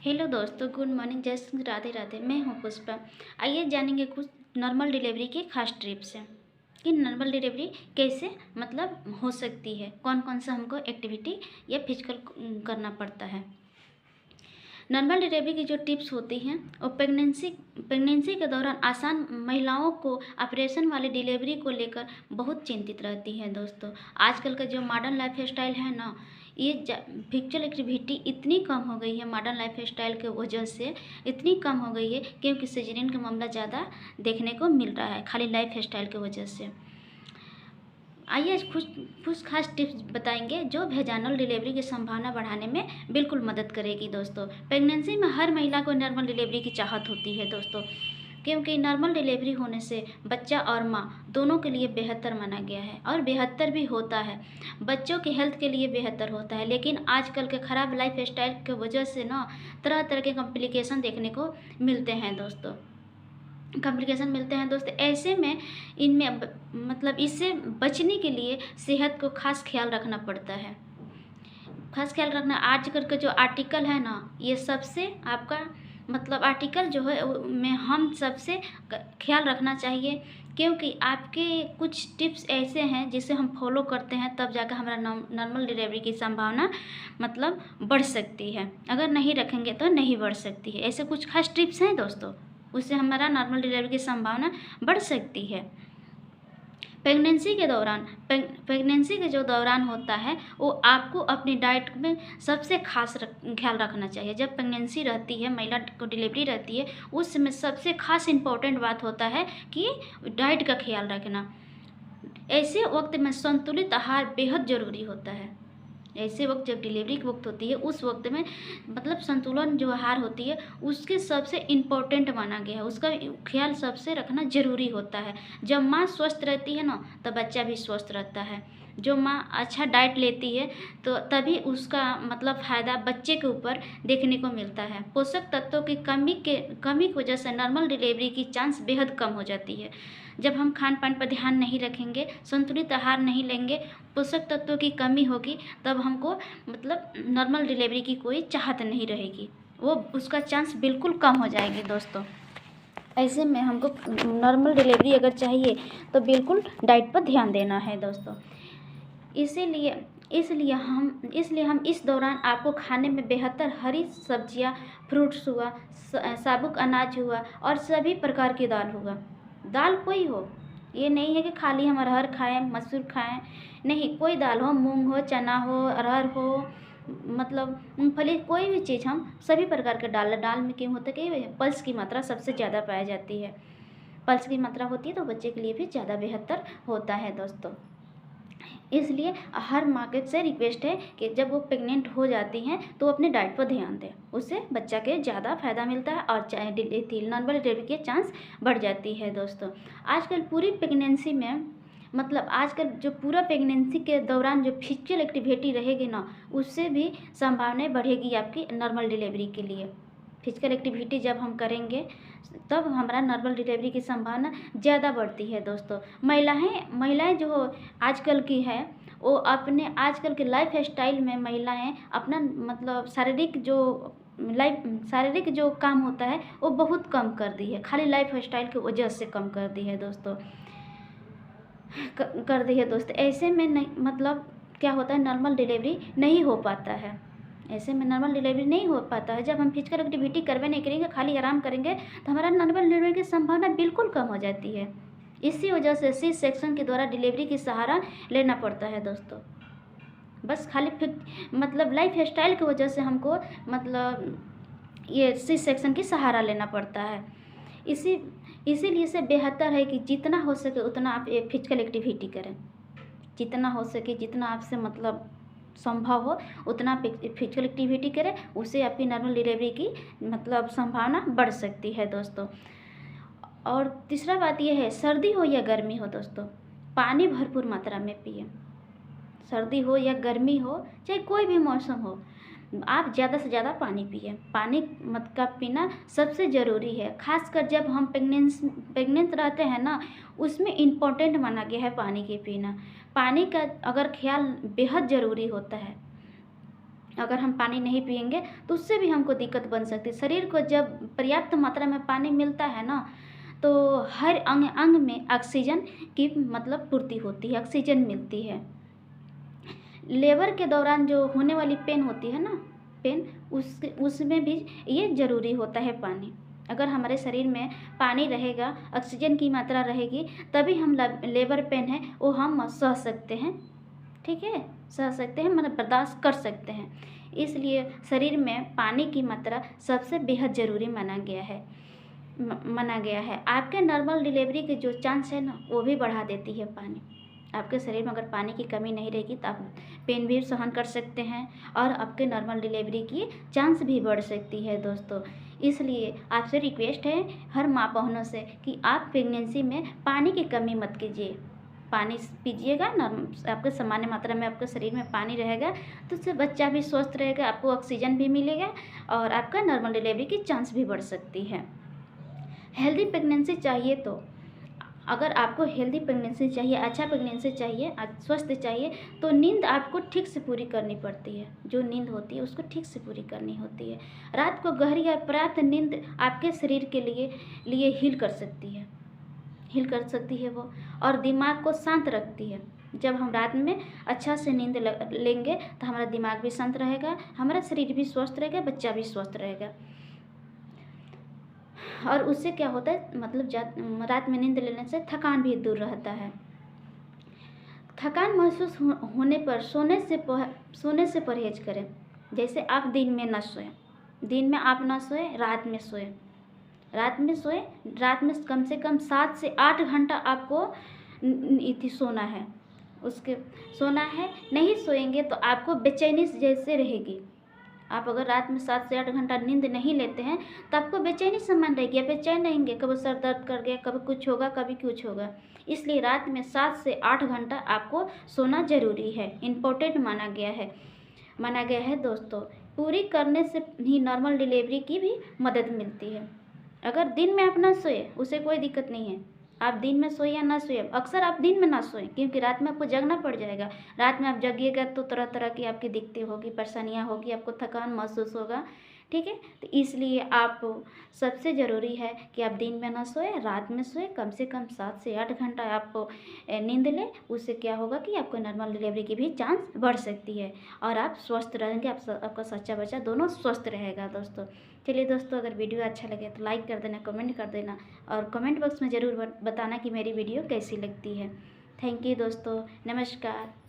Hello दोस्तों, good morning. जय श्री राधे राधे। मैं हूँ पुष्पा। आइए जानेंगे कुछ नॉर्मल डिलीवरी की खास टिप्स हैं कि नॉर्मल डिलीवरी कैसे हो सकती है, कौन कौन सा हमको एक्टिविटी या फिजिकल करना पड़ता है। नॉर्मल डिलीवरी की जो टिप्स होती हैं वो प्रेगनेंसी के दौरान आसान महिलाओं को ऑपरेशन वाली डिलीवरी को लेकर बहुत चिंतित रहती हैं। दोस्तों, आजकल का जो मॉडर्न लाइफ स्टाइल है ना, ये फिजिकल एक्टिविटी इतनी कम हो गई है मॉडर्न लाइफ स्टाइल के वजह से, इतनी कम हो गई है क्योंकि सिजेरियन का मामला ज़्यादा देखने को मिल रहा है खाली लाइफ स्टाइल की वजह से। आइए कुछ कुछ खास टिप्स बताएंगे जो वेजाइनल डिलीवरी की संभावना बढ़ाने में बिल्कुल मदद करेगी। दोस्तों, प्रेगनेंसी में हर महिला को नॉर्मल डिलीवरी की चाहत होती है दोस्तों, क्योंकि नॉर्मल डिलीवरी होने से बच्चा और माँ दोनों के लिए बेहतर माना गया है और बेहतर भी होता है। बच्चों की हेल्थ के लिए बेहतर होता है, लेकिन आजकल के ख़राब लाइफ स्टाइल की वजह से ना तरह तरह के कॉम्प्लिकेशन देखने को मिलते हैं दोस्तों। ऐसे में इनमें इससे बचने के लिए सेहत को खास ख्याल रखना पड़ता है। खास ख्याल रखना, आजकल का जो आर्टिकल है ना, ये सबसे आपका आर्टिकल जो है में हम सबसे ख्याल रखना चाहिए, क्योंकि आपके कुछ टिप्स ऐसे हैं जिसे हम फॉलो करते हैं तब जाकर हमारा नॉर्मल डिलीवरी की संभावना बढ़ सकती है। अगर नहीं रखेंगे तो नहीं बढ़ सकती है। ऐसे कुछ खास टिप्स हैं दोस्तों, उससे हमारा नॉर्मल डिलीवरी की संभावना बढ़ सकती है। प्रेगनेंसी के जो दौरान होता है वो आपको अपनी डाइट में सबसे खास ख्याल रखना चाहिए। जब प्रेगनेंसी रहती है, महिला को डिलीवरी रहती है, उस समय सबसे खास इम्पोर्टेंट बात होता है कि डाइट का ख्याल रखना। ऐसे वक्त में संतुलित आहार बेहद ज़रूरी होता है। ऐसे वक्त जब डिलीवरी की वक्त होती है, उस वक्त में संतुलन जो आहार होती है उसके सबसे इम्पोर्टेंट माना गया है, उसका ख्याल सबसे रखना ज़रूरी होता है। जब माँ स्वस्थ रहती है ना, तब बच्चा भी स्वस्थ रहता है। जो माँ अच्छा डाइट लेती है तो तभी उसका फ़ायदा बच्चे के ऊपर देखने को मिलता है। पोषक तत्वों की कमी की वजह से नॉर्मल डिलीवरी की चांस बेहद कम हो जाती है। जब हम खान पान पर ध्यान नहीं रखेंगे, संतुलित आहार नहीं लेंगे, पोषक तत्वों की कमी होगी, तब हमको नॉर्मल डिलीवरी की कोई चाहत नहीं रहेगी, वो उसका चांस बिल्कुल कम हो जाएगी दोस्तों। ऐसे में हमको नॉर्मल डिलीवरी अगर चाहिए तो बिल्कुल डाइट पर ध्यान देना है दोस्तों। इसलिए हम इस दौरान आपको खाने में बेहतर हरी सब्जियां, फ्रूट्स हुआ, साबुत अनाज हुआ और सभी प्रकार की दाल हुआ। दाल कोई हो, ये नहीं है कि खाली हम अरहर खाएं, मसूर खाएं, नहीं, कोई दाल हो, मूंग हो, चना हो, अरहर हो, मूंगफली, कोई भी चीज़, हम सभी प्रकार के दाल में क्यों होता है कि पल्स की मात्रा सबसे ज़्यादा पाई जाती है। पल्स की मात्रा होती है तो बच्चे के लिए भी ज़्यादा बेहतर होता है दोस्तों। इसलिए हर माँ के से रिक्वेस्ट है कि जब वो प्रेग्नेंट हो जाती हैं तो अपने डाइट पर ध्यान दें, उससे बच्चा के ज़्यादा फ़ायदा मिलता है और नॉर्मल डिलीवरी के चांस बढ़ जाती है दोस्तों। आजकल पूरी प्रेगनेंसी में आजकल जो पूरा प्रेगनेंसी के दौरान जो फिजिकल एक्टिविटी रहेगी ना, उससे भी संभावनाएं बढ़ेगी आपकी नॉर्मल डिलीवरी के लिए। फिजिकल एक्टिविटी जब हम करेंगे तब हमारा नॉर्मल डिलीवरी की संभावना ज़्यादा बढ़ती है दोस्तों। महिलाएं जो आजकल की है, वो अपने आजकल के लाइफ स्टाइल में महिलाएं अपना शारीरिक जो काम होता है वो बहुत कम कर दी है, खाली लाइफ स्टाइल की वजह से कम कर दी है दोस्तों, कर दी है दोस्तों। ऐसे में नहीं क्या होता है, नॉर्मल डिलीवरी नहीं हो पाता है। ऐसे में नॉर्मल डिलीवरी नहीं हो पाता है। जब हम फिजिकल एक्टिविटी करवे नहीं करेंगे, खाली आराम करेंगे, तो हमारा नॉर्मल डिलीवरी की संभावना बिल्कुल कम हो जाती है। इसी वजह से सी सेक्शन के द्वारा डिलीवरी की सहारा लेना पड़ता है दोस्तों। बस खाली लाइफ स्टाइल की वजह से हमको ये सी सेक्शन की सहारा लेना पड़ता है। इसीलिए से बेहतर है कि जितना हो सके उतना आप फिजिकल एक्टिविटी करें, जितना हो सके, जितना आपसे संभव हो उतना फिजिकल एक्टिविटी करें, उससे आपकी नॉर्मल डिलीवरी की संभावना बढ़ सकती है दोस्तों। और तीसरा बात यह है, सर्दी हो या गर्मी हो दोस्तों, पानी भरपूर मात्रा में पिए। सर्दी हो या गर्मी हो, चाहे कोई भी मौसम हो, आप ज़्यादा से ज़्यादा पानी पिए। पानी का पीना सबसे ज़रूरी है, खासकर जब हम प्रेग्नेंट रहते हैं ना, उसमें इम्पोर्टेंट माना गया है पानी के पीना। पानी का अगर ख्याल बेहद ज़रूरी होता है। अगर हम पानी नहीं पिएंगे तो उससे भी हमको दिक्कत बन सकती है। शरीर को जब पर्याप्त मात्रा में पानी मिलता है ना, तो हर अंग अंग में ऑक्सीजन की मतलब पूर्ति होती है, ऑक्सीजन मिलती है। लेबर के दौरान जो होने वाली पेन होती है ना, पेन, उसमें भी ये ज़रूरी होता है पानी। अगर हमारे शरीर में पानी रहेगा, ऑक्सीजन की मात्रा रहेगी, तभी हम लेबर पेन है वो हम सह सकते हैं। ठीक है, सह सकते हैं, मतलब बर्दाश्त कर सकते हैं। इसलिए शरीर में पानी की मात्रा सबसे बेहद ज़रूरी माना गया है। आपके नॉर्मल डिलीवरी के जो चांस है ना, वो भी बढ़ा देती है पानी। आपके शरीर में अगर पानी की कमी नहीं रहेगी तो आप पेन भी सहन कर सकते हैं और आपके नॉर्मल डिलीवरी की चांस भी बढ़ सकती है दोस्तों। इसलिए आपसे रिक्वेस्ट है हर माँ बहनों से कि आप प्रेगनेंसी में पानी की कमी मत कीजिए। पानी पीजिएगा, आपके सामान्य मात्रा में आपके शरीर में पानी रहेगा तो उससे बच्चा भी स्वस्थ रहेगा, आपको ऑक्सीजन भी मिलेगा और आपका नॉर्मल डिलीवरी की चांस भी बढ़ सकती है। हेल्दी प्रेगनेंसी चाहिए तो, अगर आपको हेल्दी प्रेगनेंसी चाहिए, अच्छा प्रेगनेंसी चाहिए, स्वस्थ चाहिए, तो नींद आपको ठीक से पूरी करनी पड़ती है। जो नींद होती है उसको ठीक से पूरी करनी होती है। रात को गहरी या पर्याप्त नींद आपके शरीर के लिए हील कर सकती है वो, और दिमाग को शांत रखती है। जब हम रात में अच्छा से नींद लेंगे तो हमारा दिमाग भी शांत रहेगा, हमारा शरीर भी स्वस्थ रहेगा, बच्चा भी स्वस्थ रहेगा। और उससे क्या होता है, मतलब रात में नींद लेने से थकान भी दूर रहता है। थकान महसूस होने पर सोने से परहेज करें। जैसे आप दिन में ना सोएं, दिन में आप ना सोएं, रात में सोएं। रात में कम से कम 7 से 8 घंटा आपको सोना है। सोना है, नहीं सोएंगे तो आपको बेचैनी जैसे रहेगी। आप अगर रात में 7 से 8 घंटा नींद नहीं लेते हैं तो आपको बेचैनी सामान रहेगी, आप बेचैन रहेंगे, कभी सर दर्द कर गया, कभी कुछ होगा, कभी कुछ होगा। इसलिए रात में 7 से 8 घंटा आपको सोना ज़रूरी है, इम्पोर्टेंट माना गया है दोस्तों। पूरी करने से ही नॉर्मल डिलीवरी की भी मदद मिलती है। अगर दिन में आप ना सोए उसे कोई दिक्कत नहीं है, आप दिन में सोए या ना सोए, अक्सर आप दिन में ना सोएं क्योंकि रात में आपको जगना पड़ जाएगा। रात में आप जगिएगा तो तरह तरह की आपकी दिक्कतें होगी, परेशानियां होगी, आपको थकान महसूस होगा। ठीक है, तो इसलिए आप सबसे ज़रूरी है कि आप दिन में ना सोए, रात में सोए, कम से कम 7 से 8 घंटा आप नींद लें। उससे क्या होगा कि आपको नॉर्मल डिलीवरी की भी चांस बढ़ सकती है और आप स्वस्थ रहेंगे, आपका सच्चा बच्चा दोनों स्वस्थ रहेगा दोस्तों। चलिए दोस्तों, अगर वीडियो अच्छा लगे तो लाइक कर देना, कमेंट कर देना और कमेंट बॉक्स में ज़रूर बताना कि मेरी वीडियो कैसी लगती है। थैंक यू दोस्तों, नमस्कार।